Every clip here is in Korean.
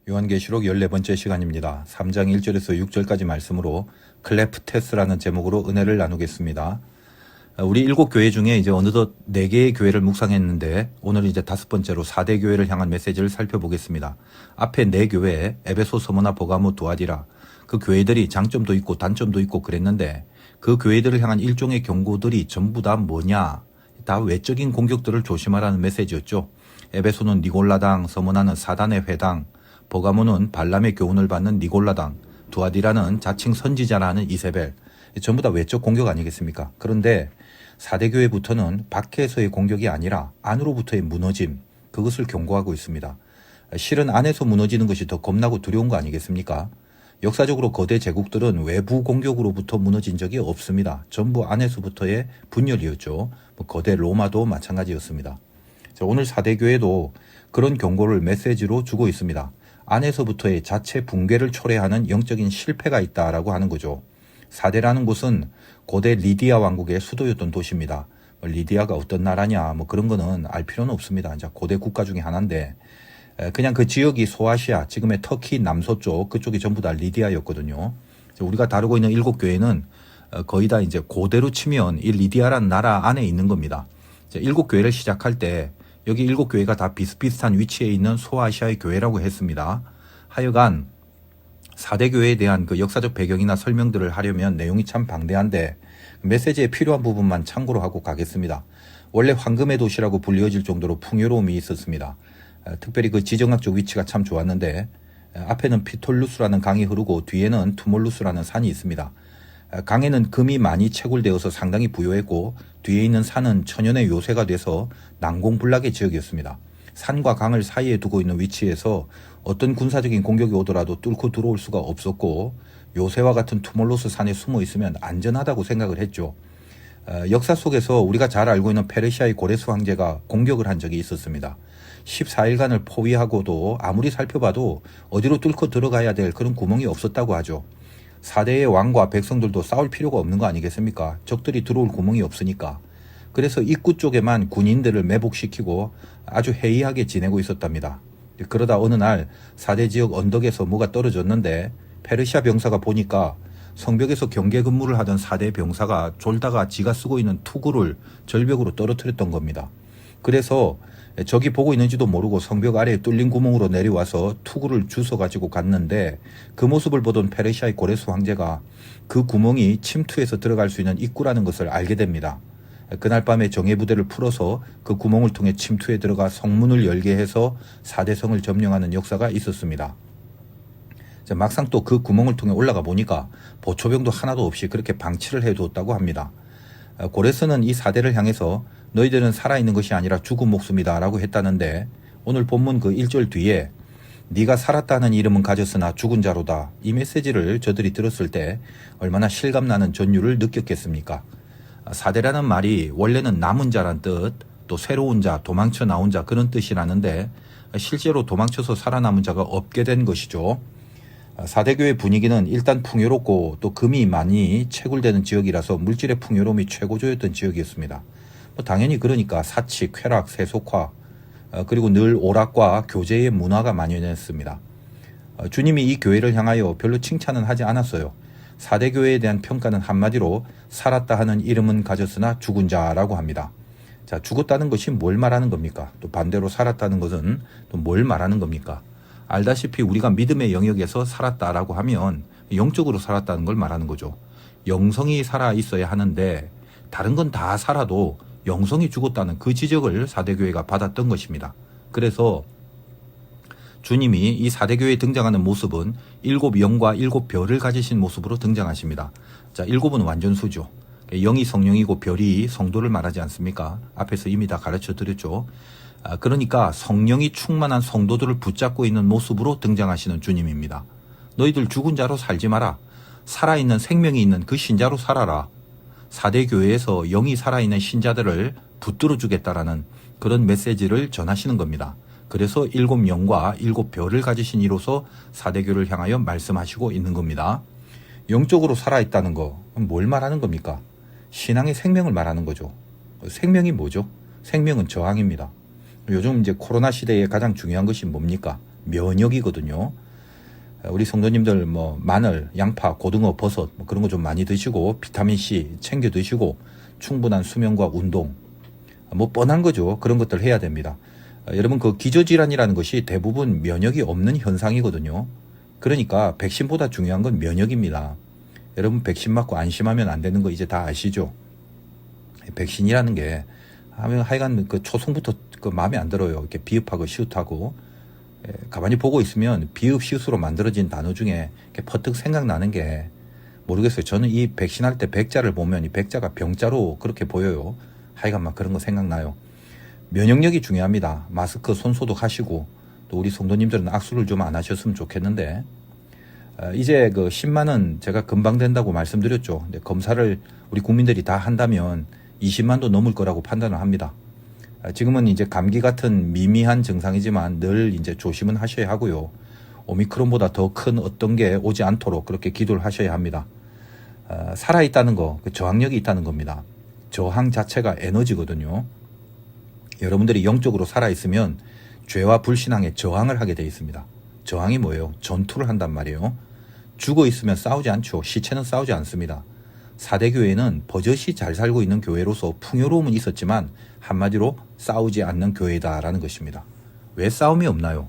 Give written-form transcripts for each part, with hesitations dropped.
요한계시록 14번째 시간입니다. 3장 1절에서 6절까지 말씀으로 클레프테스라는 제목으로 은혜를 나누겠습니다. 우리 7교회 중에 이제 어느덧 4개의 교회를 묵상했는데 오늘 이제 5번째로 4대 교회를 향한 메시지를 살펴보겠습니다. 앞에 4교회, 에베소, 서머나, 버가모, 두아디라, 그 교회들이 장점도 있고 단점도 있고 그랬는데 그 교회들을 향한 일종의 경고들이 전부 다 뭐냐? 다 외적인 공격들을 조심하라는 메시지였죠. 에베소는 니골라당, 서머나는 사단의 회당, 버가모는 발람의 교훈을 받는 니골라당, 두아디라는 자칭 선지자라는 이세벨, 전부 다 외적 공격 아니겠습니까? 그런데 4대 교회부터는 밖에서의 공격이 아니라 안으로부터의 무너짐, 그것을 경고하고 있습니다. 실은 안에서 무너지는 것이 더 겁나고 두려운 거 아니겠습니까? 역사적으로 거대 제국들은 외부 공격으로부터 무너진 적이 없습니다. 전부 안에서부터의 분열이었죠. 거대 로마도 마찬가지였습니다. 오늘 4대 교회도 그런 경고를 메시지로 주고 있습니다. 안에서부터의 자체 붕괴를 초래하는 영적인 실패가 있다라고 하는 거죠. 4대라는 곳은 고대 리디아 왕국의 수도였던 도시입니다. 리디아가 어떤 나라냐 그런 거는 알 필요는 없습니다. 이제 고대 국가 중에 하나인데 그냥 그 지역이 소아시아, 지금의 터키 남서쪽 그쪽이 전부 다 리디아였거든요. 우리가 다루고 있는 7교회는 거의 다 이제 고대로 치면 이 리디아라는 나라 안에 있는 겁니다. 7교회를 시작할 때 여기 7교회가 다 비슷비슷한 위치에 있는 소아시아의 교회라고 했습니다. 하여간 4대 교회에 대한 그 역사적 배경이나 설명들을 하려면 내용이 참 방대한데 메시지에 필요한 부분만 참고로 하고 가겠습니다. 원래 황금의 도시라고 불리워질 정도로 풍요로움이 있었습니다. 특별히 그 지정학적 위치가 참 좋았는데 앞에는 피톨루스라는 강이 흐르고 뒤에는 투몰루스라는 산이 있습니다. 강에는 금이 많이 채굴되어서 상당히 부유했고 뒤에 있는 산은 천연의 요새가 돼서 난공불락의 지역이었습니다. 산과 강을 사이에 두고 있는 위치에서 어떤 군사적인 공격이 오더라도 뚫고 들어올 수가 없었고 요새와 같은 투몰루스 산에 숨어 있으면 안전하다고 생각을 했죠. 역사 속에서 우리가 잘 알고 있는 페르시아의 고레스 황제가 공격을 한 적이 있었습니다. 14일간을 포위하고도 아무리 살펴봐도 어디로 뚫고 들어가야 될 그런 구멍이 없었다고 하죠. 4대의 왕과 백성들도 싸울 필요가 없는 거 아니겠습니까? 적들이 들어올 구멍이 없으니까. 그래서 입구 쪽에만 군인들을 매복시키고 아주 해이하게 지내고 있었답니다. 그러다 어느 날 4대 지역 언덕에서 뭐가 떨어졌는데 페르시아 병사가 보니까 성벽에서 경계 근무를 하던 4대 병사가 졸다가 지가 쓰고 있는 투구를 절벽으로 떨어뜨렸던 겁니다. 그래서 적이 보고 있는지도 모르고 성벽 아래에 뚫린 구멍으로 내려와서 투구를 주워가지고 갔는데 그 모습을 보던 페르시아의 고레스 황제가 그 구멍이 침투해서 들어갈 수 있는 입구라는 것을 알게 됩니다. 그날 밤에 정예부대를 풀어서 그 구멍을 통해 침투해 들어가 성문을 열게 해서 4대 성을 점령하는 역사가 있었습니다. 막상 또 그 구멍을 통해 올라가 보니까 보초병도 하나도 없이 그렇게 방치를 해두었다고 합니다. 고레스는 이 4대를 향해서 너희들은 살아있는 것이 아니라 죽은 목숨이다 라고 했다는데 오늘 본문 그 1절 뒤에 네가 살았다는 이름은 가졌으나 죽은 자로다, 이 메시지를 저들이 들었을 때 얼마나 실감나는 전율을 느꼈겠습니까? 4대라는 말이 원래는 남은 자란 뜻, 또 새로운 자, 도망쳐 나온 자 그런 뜻이라는데 실제로 도망쳐서 살아남은 자가 없게 된 것이죠. 4대 교회 분위기는 일단 풍요롭고 또 금이 많이 채굴되는 지역이라서 물질의 풍요로움이 최고조였던 지역이었습니다. 당연히 그러니까 사치, 쾌락, 세속화, 그리고 늘 오락과 교제의 문화가 만연했습니다. 주님이 이 교회를 향하여 별로 칭찬은 하지 않았어요. 4대 교회에 대한 평가는 한마디로 살았다 하는 이름은 가졌으나 죽은 자라고 합니다. 자, 죽었다는 것이 뭘 말하는 겁니까? 또 반대로 살았다는 것은 또 뭘 말하는 겁니까? 알다시피 우리가 믿음의 영역에서 살았다라고 하면 영적으로 살았다는 걸 말하는 거죠. 영성이 살아 있어야 하는데 다른 건 다 살아도 영성이 죽었다는 그 지적을 4대 교회가 받았던 것입니다. 그래서 주님이 이 4대 교회에 등장하는 모습은 7영과 7별을 가지신 모습으로 등장하십니다. 자, 7은 완전수죠. 영이 성령이고 별이 성도를 말하지 않습니까? 앞에서 이미 다 가르쳐 드렸죠. 그러니까 성령이 충만한 성도들을 붙잡고 있는 모습으로 등장하시는 주님입니다. 너희들 죽은 자로 살지 마라. 살아있는 생명이 있는 그 신자로 살아라. 4대 교회에서 영이 살아있는 신자들을 붙들어 주겠다라는 그런 메시지를 전하시는 겁니다. 그래서 7영과 7별을 가지신 이로서 4대 교회를 향하여 말씀하시고 있는 겁니다. 영적으로 살아있다는 거 뭘 말하는 겁니까? 신앙의 생명을 말하는 거죠. 생명이 뭐죠? 생명은 저항입니다. 요즘 이제 코로나 시대에 가장 중요한 것이 뭡니까? 면역이거든요. 우리 성도님들 뭐 마늘, 양파, 고등어, 버섯 뭐 그런 거 좀 많이 드시고 비타민C 챙겨 드시고 충분한 수면과 운동 뭐 뻔한 거죠. 그런 것들 해야 됩니다. 여러분 그 기저질환이라는 것이 대부분 면역이 없는 현상이거든요. 그러니까 백신보다 중요한 건 면역입니다. 여러분 백신 맞고 안심하면 안 되는 거 이제 다 아시죠? 백신이라는 게 하여간 그 초성부터 그 마음에 안 들어요. 이렇게 비읍하고 시웃하고 가만히 보고 있으면 비읍 시웃으로 만들어진 단어 중에 이렇게 퍼뜩 생각나는 게 모르겠어요. 저는 이 백신할 때 백자를 보면 이 백자가 병자로 그렇게 보여요. 하여간 막 그런 거 생각나요. 면역력이 중요합니다. 마스크 손 소독하시고 또 우리 성도님들은 악수를 좀 안 하셨으면 좋겠는데 이제 그 10만 원 제가 금방 된다고 말씀드렸죠. 근데 검사를 우리 국민들이 다 한다면 20만도 넘을 거라고 판단을 합니다. 지금은 이제 감기 같은 미미한 증상이지만 늘 이제 조심은 하셔야 하고요. 오미크론보다 더 큰 어떤 게 오지 않도록 그렇게 기도를 하셔야 합니다. 살아있다는 거, 그 저항력이 있다는 겁니다. 저항 자체가 에너지거든요. 여러분들이 영적으로 살아있으면 죄와 불신앙에 저항을 하게 되어 있습니다. 저항이 뭐예요? 전투를 한단 말이에요. 죽어 있으면 싸우지 않죠. 시체는 싸우지 않습니다. 4대 교회는 버젓이 잘 살고 있는 교회로서 풍요로움은 있었지만 한마디로 싸우지 않는 교회다라는 것입니다. 왜 싸움이 없나요?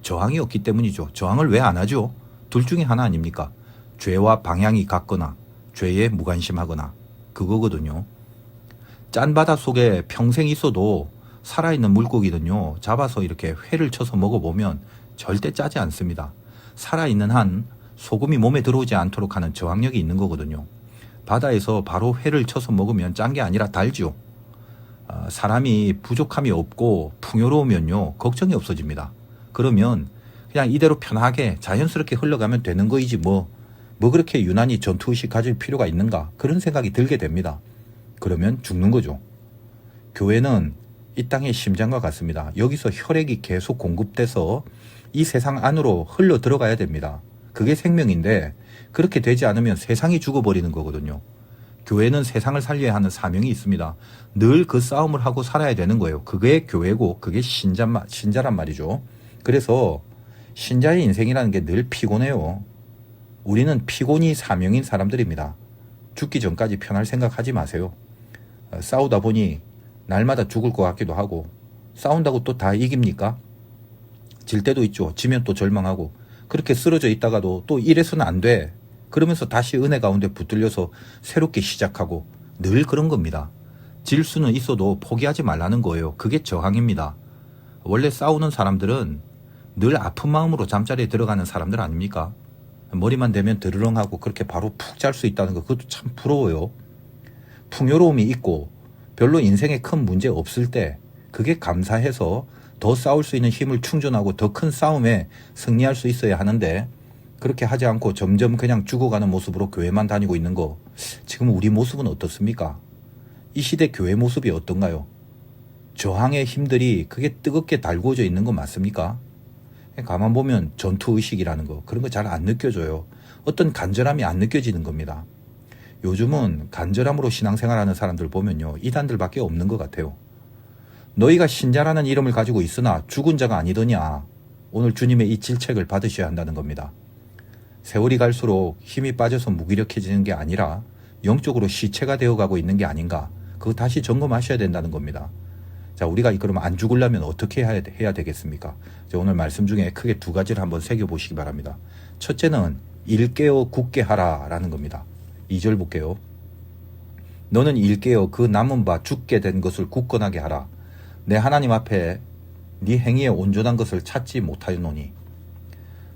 저항이 없기 때문이죠. 저항을 왜 안 하죠? 둘 중에 하나 아닙니까? 죄와 방향이 같거나 죄에 무관심하거나 그거거든요. 짠 바다 속에 평생 있어도 살아있는 물고기는요. 잡아서 이렇게 회를 쳐서 먹어보면 절대 짜지 않습니다. 살아있는 한 소금이 몸에 들어오지 않도록 하는 저항력이 있는 거거든요. 바다에서 바로 회를 쳐서 먹으면 짠 게 아니라 달죠. 사람이 부족함이 없고 풍요로우면요. 걱정이 없어집니다. 그러면 그냥 이대로 편하게 자연스럽게 흘러가면 되는 거이지 뭐 그렇게 유난히 전투의식 가질 필요가 있는가 그런 생각이 들게 됩니다. 그러면 죽는 거죠. 교회는 이 땅의 심장과 같습니다. 여기서 혈액이 계속 공급돼서 이 세상 안으로 흘러 들어가야 됩니다. 그게 생명인데 그렇게 되지 않으면 세상이 죽어버리는 거거든요. 교회는 세상을 살려야 하는 사명이 있습니다. 늘 그 싸움을 하고 살아야 되는 거예요. 그게 교회고 그게 신자란 말이죠. 그래서 신자의 인생이라는 게 늘 피곤해요. 우리는 피곤이 사명인 사람들입니다. 죽기 전까지 편할 생각하지 마세요. 싸우다 보니 날마다 죽을 것 같기도 하고 싸운다고 또 다 이깁니까? 질 때도 있죠. 지면 또 절망하고 그렇게 쓰러져 있다가도 또 이래서는 안 돼. 그러면서 다시 은혜 가운데 붙들려서 새롭게 시작하고 늘 그런 겁니다. 질 수는 있어도 포기하지 말라는 거예요. 그게 저항입니다. 원래 싸우는 사람들은 늘 아픈 마음으로 잠자리에 들어가는 사람들 아닙니까? 머리만 대면 드르렁하고 그렇게 바로 푹 잘 수 있다는 거 그것도 참 부러워요. 풍요로움이 있고 별로 인생에 큰 문제 없을 때 그게 감사해서 더 싸울 수 있는 힘을 충전하고 더 큰 싸움에 승리할 수 있어야 하는데 그렇게 하지 않고 점점 그냥 죽어가는 모습으로 교회만 다니고 있는 거 지금 우리 모습은 어떻습니까? 이 시대 교회 모습이 어떤가요? 저항의 힘들이 그게 뜨겁게 달구어져 있는 거 맞습니까? 가만 보면 전투의식이라는 거 그런 거 잘 안 느껴져요. 어떤 간절함이 안 느껴지는 겁니다. 요즘은 간절함으로 신앙생활하는 사람들 보면요. 이단들밖에 없는 것 같아요. 너희가 신자라는 이름을 가지고 있으나 죽은 자가 아니더냐. 오늘 주님의 이 질책을 받으셔야 한다는 겁니다. 세월이 갈수록 힘이 빠져서 무기력해지는 게 아니라 영적으로 시체가 되어가고 있는 게 아닌가. 그거 다시 점검하셔야 된다는 겁니다. 자, 우리가 그러면 안 죽으려면 어떻게 해야 되겠습니까? 오늘 말씀 중에 크게 두 가지를 한번 새겨보시기 바랍니다. 첫째는 일깨어 굳게 하라라는 겁니다. 2절 볼게요. 너는 일깨어 그 남은 바 죽게 된 것을 굳건하게 하라. 내 하나님 앞에 네 행위에 온전한 것을 찾지 못하노니.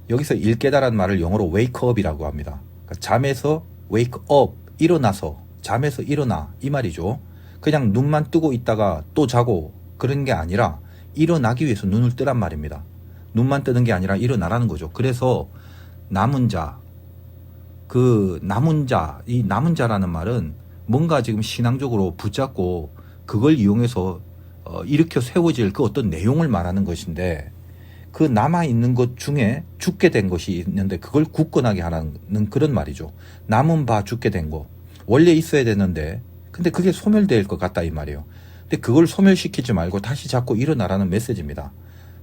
여기서 일깨다라는 말을 영어로 wake up이라고 합니다. 그러니까 잠에서 wake up, 일어나서 잠에서 일어나 이 말이죠. 그냥 눈만 뜨고 있다가 또 자고 그런 게 아니라 일어나기 위해서 눈을 뜨란 말입니다. 눈만 뜨는 게 아니라 일어나라는 거죠. 그래서 남은 자, 이 남은 자라는 말은 뭔가 지금 신앙적으로 붙잡고 그걸 이용해서 일으켜 세워질 그 어떤 내용을 말하는 것인데 그 남아있는 것 중에 죽게 된 것이 있는데 그걸 굳건하게 하는 그런 말이죠. 남은 바 죽게 된 거. 원래 있어야 되는데 근데 그게 소멸될 것 같다 이 말이에요. 근데 그걸 소멸시키지 말고 다시 자꾸 일어나라는 메시지입니다.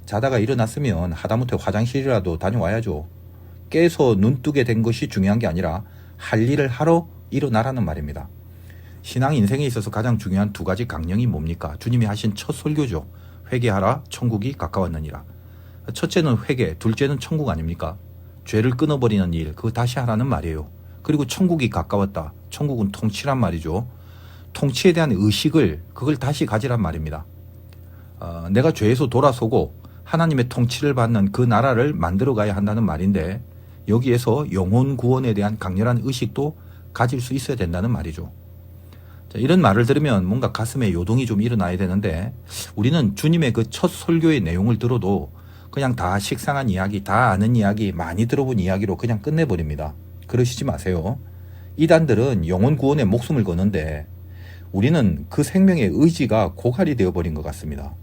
자다가 일어났으면 하다못해 화장실이라도 다녀와야죠. 깨서 눈 뜨게 된 것이 중요한 게 아니라 할 일을 하러 일어나라는 말입니다. 신앙 인생에 있어서 가장 중요한 두 가지 강령이 뭡니까? 주님이 하신 첫 설교죠. 회개하라, 천국이 가까웠느니라. 첫째는 회개, 둘째는 천국 아닙니까? 죄를 끊어버리는 일, 그거 다시 하라는 말이에요. 그리고 천국이 가까웠다. 천국은 통치란 말이죠. 통치에 대한 의식을, 그걸 다시 가지란 말입니다. 내가 죄에서 돌아서고 하나님의 통치를 받는 그 나라를 만들어 가야 한다는 말인데, 여기에서 영혼 구원에 대한 강렬한 의식도 가질 수 있어야 된다는 말이죠. 자, 이런 말을 들으면 뭔가 가슴에 요동이 좀 일어나야 되는데, 우리는 주님의 그 첫 설교의 내용을 들어도 그냥 다 식상한 이야기, 다 아는 이야기, 많이 들어본 이야기로 그냥 끝내버립니다. 그러시지 마세요. 이단들은 영혼 구원에 목숨을 거는데 우리는 그 생명의 의지가 고갈이 되어버린 것 같습니다.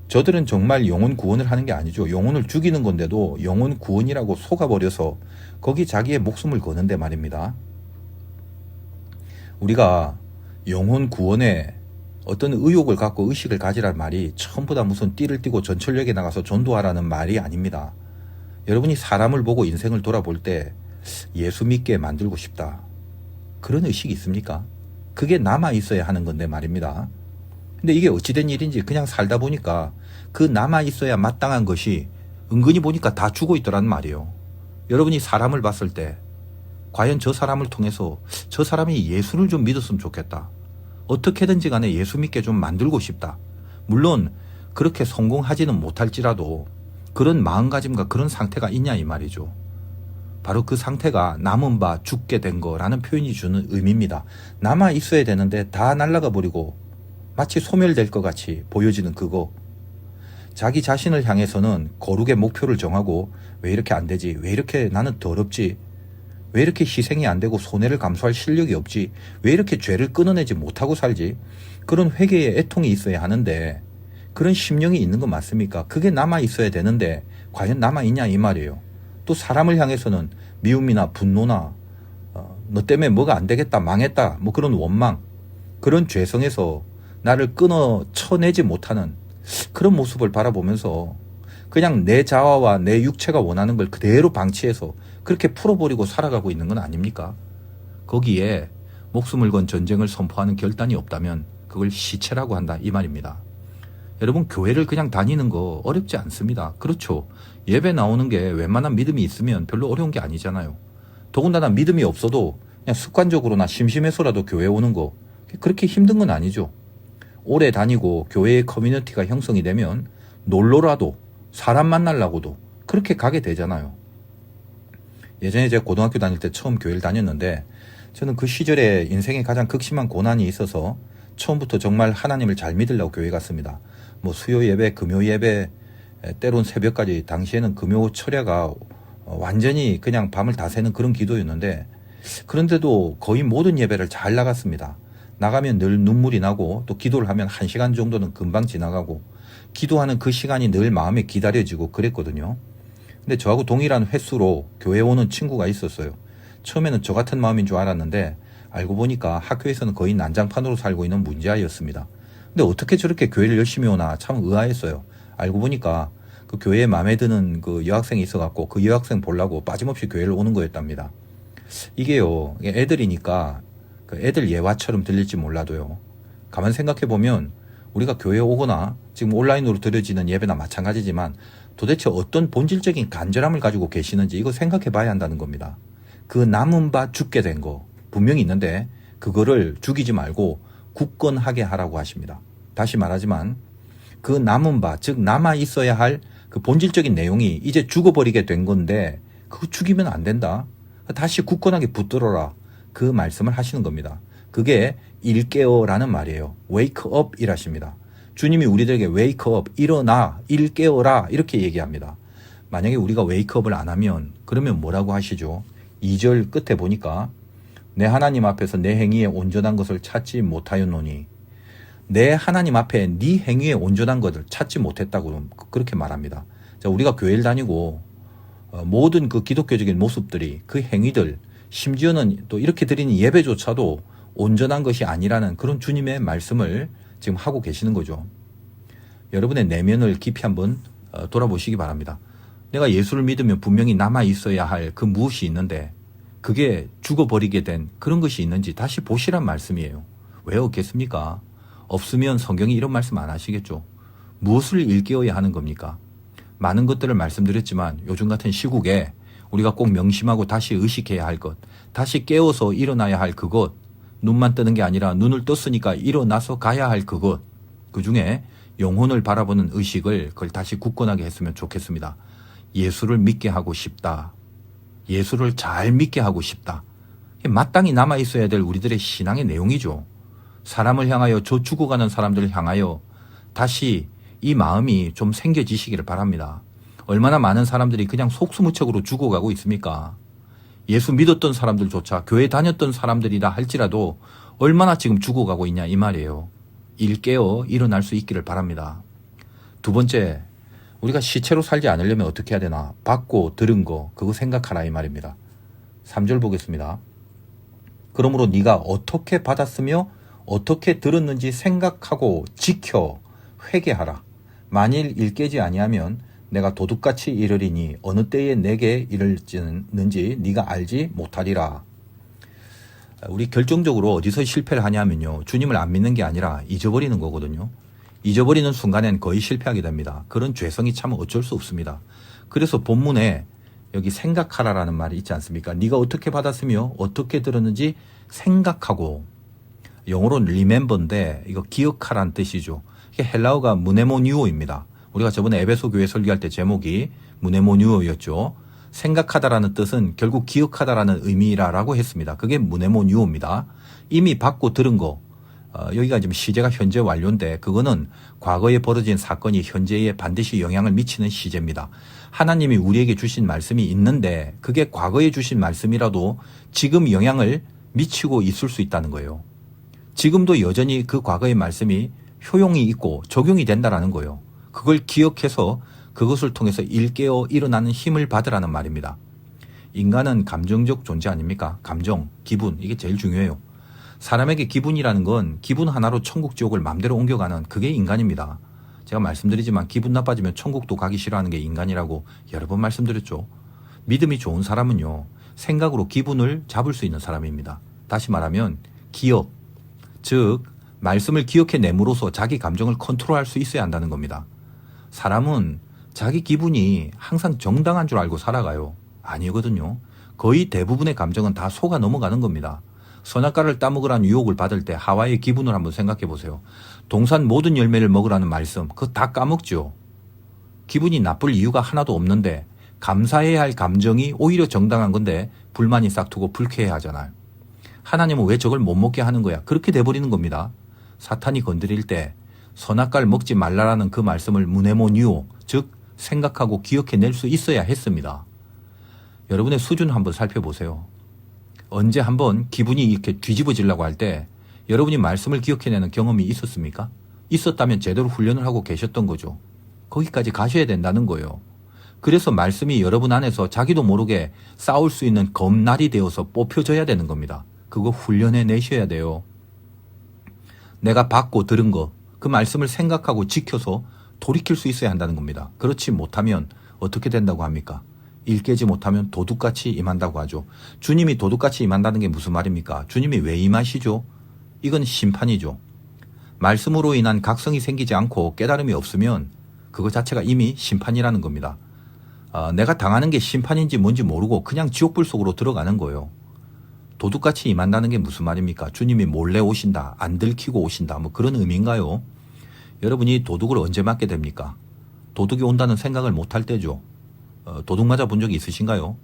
저들은 정말 영혼 구원을 하는 게 아니죠. 영혼을 죽이는 건데도 영혼 구원이라고 속아버려서 거기 자기의 목숨을 거는데 말입니다. 우리가 영혼 구원에 어떤 의욕을 갖고 의식을 가지란 말이 전부 다 무슨 띠를 띠고 전철역에 나가서 전도하라는 말이 아닙니다. 여러분이 사람을 보고 인생을 돌아볼 때 예수 믿게 만들고 싶다, 그런 의식이 있습니까? 그게 남아 있어야 하는 건데 말입니다. 근데 이게 어찌된 일인지 그냥 살다 보니까 그 남아 있어야 마땅한 것이 은근히 보니까 다 죽어 있더란 말이에요. 여러분이 사람을 봤을 때 과연 저 사람을 통해서 저 사람이 예수를 좀 믿었으면 좋겠다, 어떻게든지 간에 예수 믿게 좀 만들고 싶다, 물론 그렇게 성공하지는 못할지라도 그런 마음가짐과 그런 상태가 있냐 이 말이죠. 바로 그 상태가 남은 바 죽게 된 거라는 표현이 주는 의미입니다. 남아 있어야 되는데 다 날아가 버리고 마치 소멸될 것 같이 보여지는 그거. 자기 자신을 향해서는 거룩의 목표를 정하고 왜 이렇게 안 되지, 왜 이렇게 나는 더럽지, 왜 이렇게 희생이 안 되고 손해를 감수할 실력이 없지, 왜 이렇게 죄를 끊어내지 못하고 살지, 그런 회개의 애통이 있어야 하는데 그런 심령이 있는 거 맞습니까? 그게 남아 있어야 되는데 과연 남아 있냐 이 말이에요. 또 사람을 향해서는 미움이나 분노나 너 때문에 뭐가 안 되겠다, 망했다, 뭐 그런 원망, 그런 죄성에서 나를 끊어 쳐내지 못하는 그런 모습을 바라보면서 그냥 내 자아와 내 육체가 원하는 걸 그대로 방치해서 그렇게 풀어버리고 살아가고 있는 건 아닙니까? 거기에 목숨을 건 전쟁을 선포하는 결단이 없다면 그걸 시체라고 한다 이 말입니다. 여러분, 교회를 그냥 다니는 거 어렵지 않습니다. 그렇죠. 예배 나오는 게 웬만한 믿음이 있으면 별로 어려운 게 아니잖아요. 더군다나 믿음이 없어도 그냥 습관적으로나 심심해서라도 교회 오는 거 그렇게 힘든 건 아니죠. 오래 다니고 교회의 커뮤니티가 형성이 되면 놀러라도 사람 만나려고도 그렇게 가게 되잖아요. 예전에 제가 고등학교 다닐 때 처음 교회를 다녔는데 저는 그 시절에 인생에 가장 극심한 고난이 있어서 처음부터 정말 하나님을 잘 믿으려고 교회 갔습니다. 뭐 수요 예배, 금요 예배, 때론 새벽까지, 당시에는 금요 철야가 완전히 그냥 밤을 다 새는 그런 기도였는데, 그런데도 거의 모든 예배를 잘 나갔습니다. 나가면 늘 눈물이 나고 또 기도를 하면 1시간 정도는 금방 지나가고 기도하는 그 시간이 늘 마음에 기다려지고 그랬거든요. 근데 저하고 동일한 횟수로 교회 오는 친구가 있었어요. 처음에는 저 같은 마음인 줄 알았는데 알고 보니까 학교에서는 거의 난장판으로 살고 있는 문제아이였습니다. 근데 어떻게 저렇게 교회를 열심히 오나 참 의아했어요. 알고 보니까 그 교회에 마음에 드는 그 여학생이 있어갖고 그 여학생 보려고 빠짐없이 교회를 오는 거였답니다. 이게요, 애들이니까 그 애들 예화처럼 들릴지 몰라도요, 가만 생각해보면 우리가 교회에 오거나 지금 온라인으로 드려지는 예배나 마찬가지지만 도대체 어떤 본질적인 간절함을 가지고 계시는지 이거 생각해 봐야 한다는 겁니다. 그 남은 바 죽게 된 거 분명히 있는데 그거를 죽이지 말고 굳건하게 하라고 하십니다. 다시 말하지만 그 남은 바, 즉 남아 있어야 할 그 본질적인 내용이 이제 죽어버리게 된 건데 그거 죽이면 안 된다. 다시 굳건하게 붙들어라. 그 말씀을 하시는 겁니다. 그게 일깨어라는 말이에요. wake up 이라십니다. 주님이 우리들에게 wake up, 일어나, 일깨어라 이렇게 얘기합니다. 만약에 우리가 wake up을 안 하면 그러면 뭐라고 하시죠? 2절 끝에 보니까 내 하나님 앞에서 내 행위에 온전한 것을 찾지 못하였노니, 내 하나님 앞에 네 행위에 온전한 것을 찾지 못했다고 그렇게 말합니다. 자, 우리가 교회를 다니고 모든 그 기독교적인 모습들이, 그 행위들, 심지어는 또 이렇게 드리는 예배조차도 온전한 것이 아니라는 그런 주님의 말씀을 지금 하고 계시는 거죠. 여러분의 내면을 깊이 한번 돌아보시기 바랍니다. 내가 예수를 믿으면 분명히 남아 있어야 할 그 무엇이 있는데 그게 죽어버리게 된 그런 것이 있는지 다시 보시란 말씀이에요. 왜 없겠습니까? 없으면 성경이 이런 말씀 안 하시겠죠. 무엇을 일깨워야 하는 겁니까? 많은 것들을 말씀드렸지만 요즘 같은 시국에 우리가 꼭 명심하고 다시 의식해야 할 것, 다시 깨워서 일어나야 할 그것, 눈만 뜨는 게 아니라 눈을 떴으니까 일어나서 가야 할 그것, 그 중에 영혼을 바라보는 의식을 그걸 다시 굳건하게 했으면 좋겠습니다. 예수를 믿게 하고 싶다. 예수를 잘 믿게 하고 싶다. 마땅히 남아 있어야 될 우리들의 신앙의 내용이죠. 사람을 향하여 저 죽어가는 사람들을 향하여 다시 이 마음이 좀 생겨지시기를 바랍니다. 얼마나 많은 사람들이 그냥 속수무책으로 죽어가고 있습니까? 예수 믿었던 사람들조차 교회 다녔던 사람들이라 할지라도 얼마나 지금 죽어가고 있냐 이 말이에요. 일깨어 일어날 수 있기를 바랍니다. 두 번째, 우리가 시체로 살지 않으려면 어떻게 해야 되나? 받고 들은 거 그거 생각하라 이 말입니다. 3절 보겠습니다. 그러므로 네가 어떻게 받았으며 어떻게 들었는지 생각하고 지켜 회개하라. 만일 일깨지 아니하면 내가 도둑같이 이르리니 어느 때에 내게 이르는지 네가 알지 못하리라. 우리 결정적으로 어디서 실패를 하냐면요. 주님을 안 믿는 게 아니라 잊어버리는 거거든요. 잊어버리는 순간엔 거의 실패하게 됩니다. 그런 죄성이 참 어쩔 수 없습니다. 그래서 본문에 여기 생각하라라는 말이 있지 않습니까? 네가 어떻게 받았으며 어떻게 들었는지 생각하고, 영어로는 remember인데 이거 기억하라는 뜻이죠. 이게 헬라어가 무네모뉴오입니다. 우리가 저번에 에베소 교회 설교할 때 제목이 무네모뉴오였죠. 생각하다라는 뜻은 결국 기억하다라는 의미라고 했습니다. 그게 무네모뉴오입니다. 이미 받고 들은 거, 여기가 지금 시제가 현재 완료인데 그거는 과거에 벌어진 사건이 현재에 반드시 영향을 미치는 시제입니다. 하나님이 우리에게 주신 말씀이 있는데 그게 과거에 주신 말씀이라도 지금 영향을 미치고 있을 수 있다는 거예요. 지금도 여전히 그 과거의 말씀이 효용이 있고 적용이 된다라는 거예요. 그걸 기억해서 그것을 통해서 일깨어 일어나는 힘을 받으라는 말입니다. 인간은 감정적 존재 아닙니까? 감정, 기분, 이게 제일 중요해요. 사람에게 기분이라는 건 기분 하나로 천국 지옥을 마음대로 옮겨가는 그게 인간입니다. 제가 말씀드리지만 기분 나빠지면 천국도 가기 싫어하는 게 인간이라고 여러 번 말씀드렸죠. 믿음이 좋은 사람은요, 생각으로 기분을 잡을 수 있는 사람입니다. 다시 말하면 기억, 즉 말씀을 기억해 내므로써 자기 감정을 컨트롤할 수 있어야 한다는 겁니다. 사람은 자기 기분이 항상 정당한 줄 알고 살아가요. 아니거든요. 거의 대부분의 감정은 다 속아 넘어가는 겁니다. 선악과를 따먹으라는 유혹을 받을 때 하와의 기분을 한번 생각해 보세요. 동산 모든 열매를 먹으라는 말씀, 그거 다 까먹죠. 기분이 나쁠 이유가 하나도 없는데 감사해야 할 감정이 오히려 정당한 건데 불만이 싹트고 불쾌해 하잖아요. 하나님은 왜 저걸 못 먹게 하는 거야? 그렇게 돼버리는 겁니다. 사탄이 건드릴 때 선악과를 먹지 말라라는 그 말씀을 무네모뉴오, 즉 생각하고 기억해낼 수 있어야 했습니다. 여러분의 수준 한번 살펴보세요. 언제 한번 기분이 이렇게 뒤집어지려고 할 때 여러분이 말씀을 기억해내는 경험이 있었습니까? 있었다면 제대로 훈련을 하고 계셨던 거죠. 거기까지 가셔야 된다는 거예요. 그래서 말씀이 여러분 안에서 자기도 모르게 싸울 수 있는 검날이 되어서 뽑혀져야 되는 겁니다. 그거 훈련해 내셔야 돼요. 내가 받고 들은 거, 그 말씀을 생각하고 지켜서 돌이킬 수 있어야 한다는 겁니다. 그렇지 못하면 어떻게 된다고 합니까? 일깨지 못하면 도둑같이 임한다고 하죠. 주님이 도둑같이 임한다는 게 무슨 말입니까? 주님이 왜 임하시죠? 이건 심판이죠. 말씀으로 인한 각성이 생기지 않고 깨달음이 없으면 그거 자체가 이미 심판이라는 겁니다. 내가 당하는 게 심판인지 뭔지 모르고 그냥 지옥불 속으로 들어가는 거예요. 도둑같이 임한다는 게 무슨 말입니까? 주님이 몰래 오신다, 안 들키고 오신다, 뭐 그런 의미인가요? 여러분이 도둑을 언제 맞게 됩니까? 도둑이 온다는 생각을 못할 때죠. 도둑 맞아 본 적이 있으신가요?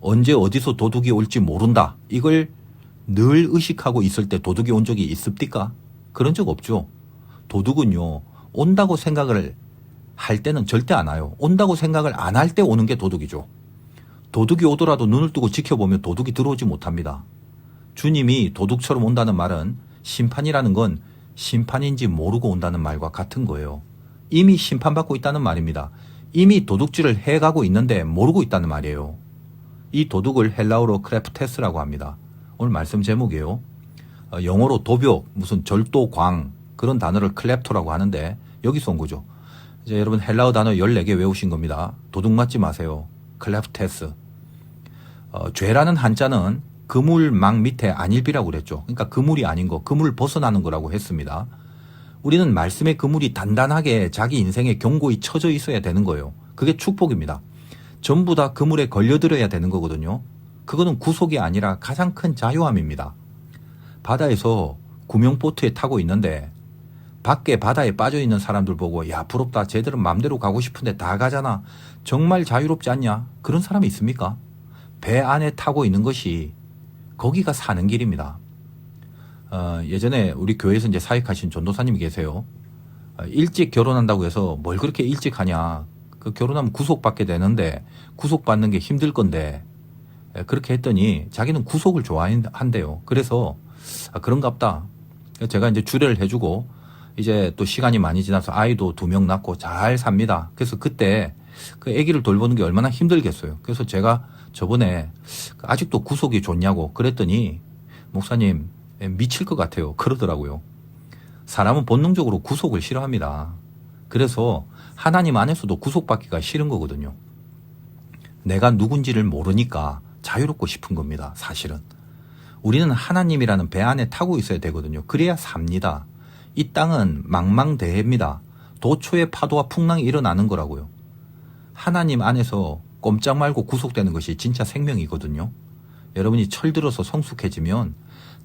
언제 어디서 도둑이 올지 모른다, 이걸 늘 의식하고 있을 때 도둑이 온 적이 있습니까? 그런 적 없죠. 도둑은요, 온다고 생각을 할 때는 절대 안 와요. 온다고 생각을 안 할 때 오는 게 도둑이죠. 도둑이 오더라도 눈을 뜨고 지켜보면 도둑이 들어오지 못합니다. 주님이 도둑처럼 온다는 말은 심판이라는 건 심판인지 모르고 온다는 말과 같은 거예요. 이미 심판받고 있다는 말입니다. 이미 도둑질을 해가고 있는데 모르고 있다는 말이에요. 이 도둑을 헬라어로 크레프테스라고 합니다. 오늘 말씀 제목이에요. 영어로 도벽, 무슨 절도, 광, 그런 단어를 클랩토라고 하는데 여기서 온 거죠. 이제 여러분 헬라어 단어 14개 외우신 겁니다. 도둑 맞지 마세요. 클레프테스. 죄라는 한자는 그물망 밑에 안일비라고 그랬죠. 그러니까 그물이 아닌 거, 그물 벗어나는 거라고 했습니다. 우리는 말씀의 그물이 단단하게 자기 인생에 견고히 쳐져 있어야 되는 거예요. 그게 축복입니다. 전부 다 그물에 걸려들어야 되는 거거든요. 그거는 구속이 아니라 가장 큰 자유함입니다. 바다에서 구명보트에 타고 있는데 밖에 바다에 빠져 있는 사람들 보고 야 부럽다, 쟤들은 맘대로 가고 싶은데 다 가잖아, 정말 자유롭지 않냐, 그런 사람이 있습니까? 배 안에 타고 있는 것이 거기가 사는 길입니다. 예전에 우리 교회에서 이제 사역하신 전도사님이 계세요. 일찍 결혼한다고 해서 뭘 그렇게 일찍 하냐, 그 결혼하면 구속받게 되는데 구속받는 게 힘들 건데, 그렇게 했더니 자기는 구속을 좋아한대요. 그래서 그런갑다. 제가 이제 주례를 해주고 이제 또 시간이 많이 지나서 아이도 2명 낳고 잘 삽니다. 그래서 그때 그 아기를 돌보는 게 얼마나 힘들겠어요. 그래서 제가 저번에 아직도 구속이 좋냐고 그랬더니 목사님 미칠 것 같아요 그러더라고요. 사람은 본능적으로 구속을 싫어합니다. 그래서 하나님 안에서도 구속받기가 싫은 거거든요. 내가 누군지를 모르니까 자유롭고 싶은 겁니다. 사실은 우리는 하나님이라는 배 안에 타고 있어야 되거든요. 그래야 삽니다. 이 땅은 망망대해입니다. 도초의 파도와 풍랑이 일어나는 거라고요. 하나님 안에서 꼼짝 말고 구속되는 것이 진짜 생명이거든요. 여러분이 철들어서 성숙해지면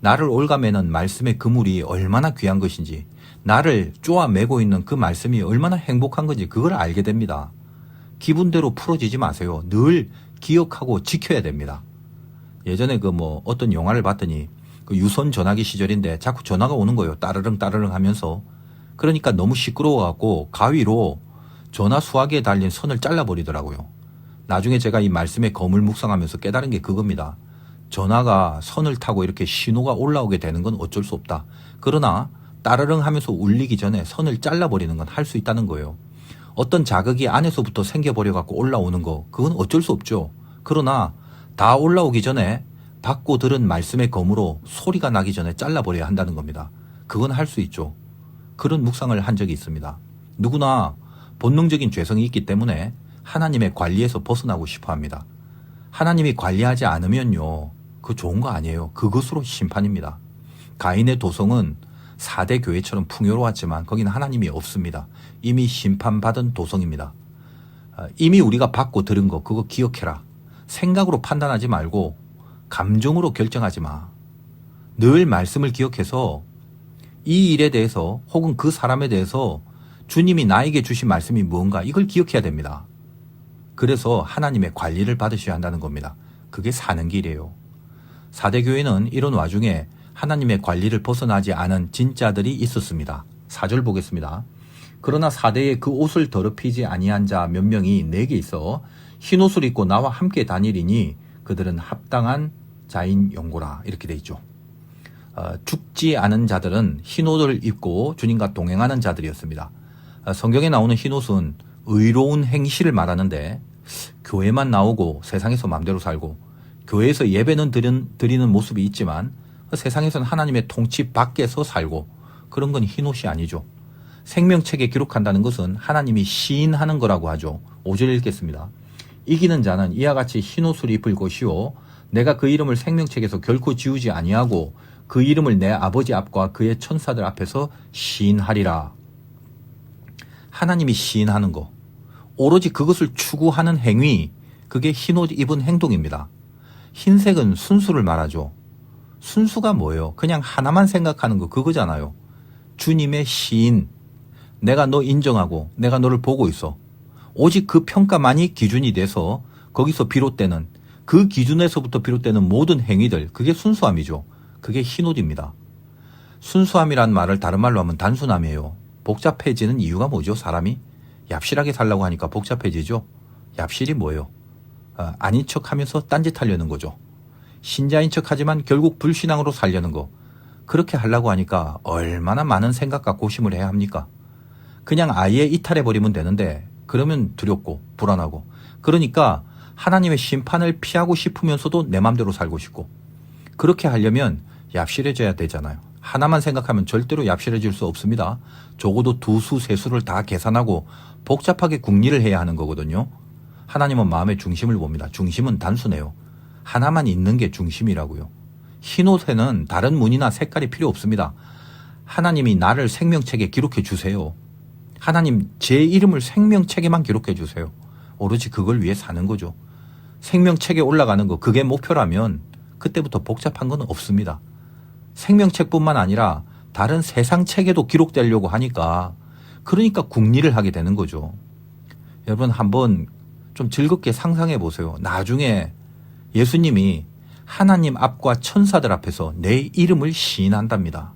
나를 올가매는 말씀의 그물이 얼마나 귀한 것인지, 나를 쪼아매고 있는 그 말씀이 얼마나 행복한 건지 그걸 알게 됩니다. 기분대로 풀어지지 마세요. 늘 기억하고 지켜야 됩니다. 예전에 어떤 영화를 봤더니 그 유선 전화기 시절인데 자꾸 전화가 오는 거예요. 따르릉 따르릉 하면서. 그러니까 너무 시끄러워갖고 가위로 전화 수화기에 달린 선을 잘라버리더라고요. 나중에 제가 이 말씀의 검을 묵상하면서 깨달은 게 그겁니다. 전화가 선을 타고 이렇게 신호가 올라오게 되는 건 어쩔 수 없다. 그러나 따르릉 하면서 울리기 전에 선을 잘라버리는 건 할 수 있다는 거예요. 어떤 자극이 안에서부터 생겨버려갖고 올라오는 거, 그건 어쩔 수 없죠. 그러나 다 올라오기 전에 받고 들은 말씀의 검으로 소리가 나기 전에 잘라버려야 한다는 겁니다. 그건 할 수 있죠. 그런 묵상을 한 적이 있습니다. 누구나 본능적인 죄성이 있기 때문에 하나님의 관리에서 벗어나고 싶어 합니다. 하나님이 관리하지 않으면요, 그거 좋은 거 아니에요. 그것으로 심판입니다. 가인의 도성은 4대 교회처럼 풍요로웠지만 거기는 하나님이 없습니다. 이미 심판받은 도성입니다. 이미 우리가 받고 들은 거 그거 기억해라. 생각으로 판단하지 말고 감정으로 결정하지 마. 늘 말씀을 기억해서 이 일에 대해서 혹은 그 사람에 대해서 주님이 나에게 주신 말씀이 무언가 이걸 기억해야 됩니다. 그래서 하나님의 관리를 받으셔야 한다는 겁니다. 그게 사는 길이에요. 4대 교회는 이런 와중에 하나님의 관리를 벗어나지 않은 진짜들이 있었습니다. 4절 보겠습니다. 그러나 4대에 그 옷을 더럽히지 아니한 자 몇 명이 내게 있어 흰 옷을 입고 나와 함께 다니리니 그들은 합당한 자인 영고라. 이렇게 돼 있죠. 죽지 않은 자들은 흰 옷을 입고 주님과 동행하는 자들이었습니다. 성경에 나오는 흰 옷은 의로운 행실을 말하는데 교회만 나오고 세상에서 마음대로 살고 교회에서 예배는 드리는 모습이 있지만 세상에서는 하나님의 통치 밖에서 살고 그런 건 흰 옷이 아니죠. 생명책에 기록한다는 것은 하나님이 시인하는 거라고 하죠. 5절 읽겠습니다. 이기는 자는 이와 같이 흰 옷을 입을 것이요 내가 그 이름을 생명책에서 결코 지우지 아니하고 그 이름을 내 아버지 앞과 그의 천사들 앞에서 시인하리라. 하나님이 시인하는 거, 오로지 그것을 추구하는 행위, 그게 흰옷 입은 행동입니다. 흰색은 순수를 말하죠. 순수가 뭐예요? 그냥 하나만 생각하는 거 그거잖아요. 주님의 시인, 내가 너 인정하고 내가 너를 보고 있어. 오직 그 평가만이 기준이 돼서 거기서 비롯되는, 그 기준에서부터 비롯되는 모든 행위들, 그게 순수함이죠. 그게 흰옷입니다. 순수함이란 말을 다른 말로 하면 단순함이에요. 복잡해지는 이유가 뭐죠? 사람이 얍실하게 살려고 하니까 복잡해지죠. 얍실이 뭐예요? 아닌 척하면서 딴짓하려는 거죠. 신자인 척하지만 결국 불신앙으로 살려는 거. 그렇게 하려고 하니까 얼마나 많은 생각과 고심을 해야 합니까? 그냥 아예 이탈해버리면 되는데 그러면 두렵고 불안하고, 그러니까 하나님의 심판을 피하고 싶으면서도 내 맘대로 살고 싶고, 그렇게 하려면 얍실해져야 되잖아요. 하나만 생각하면 절대로 얍실해질 수 없습니다. 적어도 두 수, 세 수를 다 계산하고 복잡하게 궁리를 해야 하는 거거든요. 하나님은 마음의 중심을 봅니다. 중심은 단순해요. 하나만 있는 게 중심이라고요. 흰 옷에는 다른 무늬나 색깔이 필요 없습니다. 하나님이 나를 생명책에 기록해 주세요. 하나님 제 이름을 생명책에만 기록해 주세요. 오로지 그걸 위해 사는 거죠. 생명책에 올라가는 거 그게 목표라면 그때부터 복잡한 건 없습니다. 생명책뿐만 아니라 다른 세상 책에도 기록되려고 하니까 그러니까 궁리를 하게 되는 거죠. 여러분 한번 좀 즐겁게 상상해 보세요. 나중에 예수님이 하나님 앞과 천사들 앞에서 내 이름을 시인한답니다.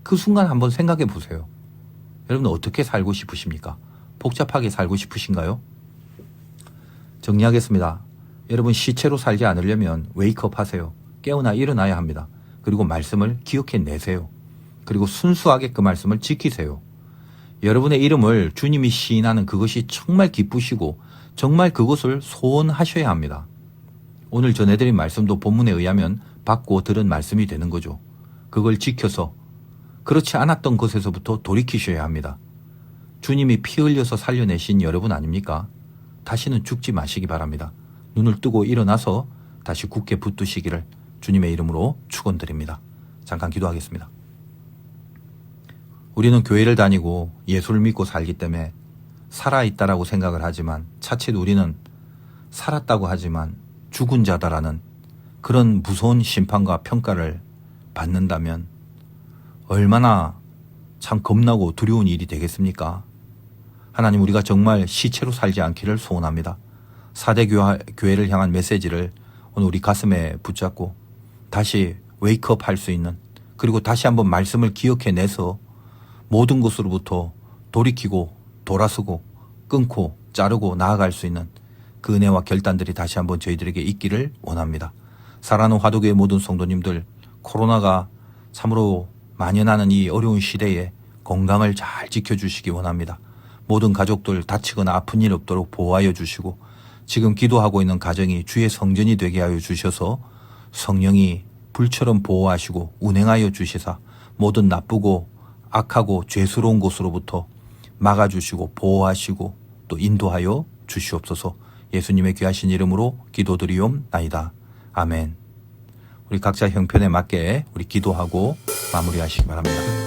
그 순간 한번 생각해 보세요. 여러분 어떻게 살고 싶으십니까? 복잡하게 살고 싶으신가요? 정리하겠습니다. 여러분 시체로 살지 않으려면 웨이크업 하세요. 깨어나 일어나야 합니다. 그리고 말씀을 기억해 내세요. 그리고 순수하게 그 말씀을 지키세요. 여러분의 이름을 주님이 시인하는 그것이 정말 기쁘시고 정말 그것을 소원하셔야 합니다. 오늘 전해드린 말씀도 본문에 의하면 받고 들은 말씀이 되는 거죠. 그걸 지켜서 그렇지 않았던 것에서부터 돌이키셔야 합니다. 주님이 피 흘려서 살려내신 여러분 아닙니까? 다시는 죽지 마시기 바랍니다. 눈을 뜨고 일어나서 다시 굳게 붙드시기를 주님의 이름으로 축원드립니다. 잠깐 기도하겠습니다. 우리는 교회를 다니고 예수를 믿고 살기 때문에 살아있다라고 생각을 하지만 차칫 우리는 살았다고 하지만 죽은 자다라는 그런 무서운 심판과 평가를 받는다면 얼마나 참 겁나고 두려운 일이 되겠습니까? 하나님 우리가 정말 시체로 살지 않기를 소원합니다. 4대 교회를 향한 메시지를 오늘 우리 가슴에 붙잡고 다시 웨이크업 할 수 있는 그리고 다시 한번 말씀을 기억해내서 모든 것으로부터 돌이키고 돌아서고 끊고 자르고 나아갈 수 있는 그 은혜와 결단들이 다시 한번 저희들에게 있기를 원합니다. 사랑하는 화도교회 모든 성도님들 코로나가 참으로 만연하는 이 어려운 시대에 건강을 잘 지켜주시기 원합니다. 모든 가족들 다치거나 아픈 일 없도록 보호하여 주시고 지금 기도하고 있는 가정이 주의 성전이 되게 하여 주셔서 성령이 불처럼 보호하시고 운행하여 주시사 모든 나쁘고 악하고 죄스러운 곳으로부터 막아주시고 보호하시고 또 인도하여 주시옵소서. 예수님의 귀하신 이름으로 기도드리옵나이다. 아멘. 우리 각자 형편에 맞게 우리 기도하고 마무리하시기 바랍니다.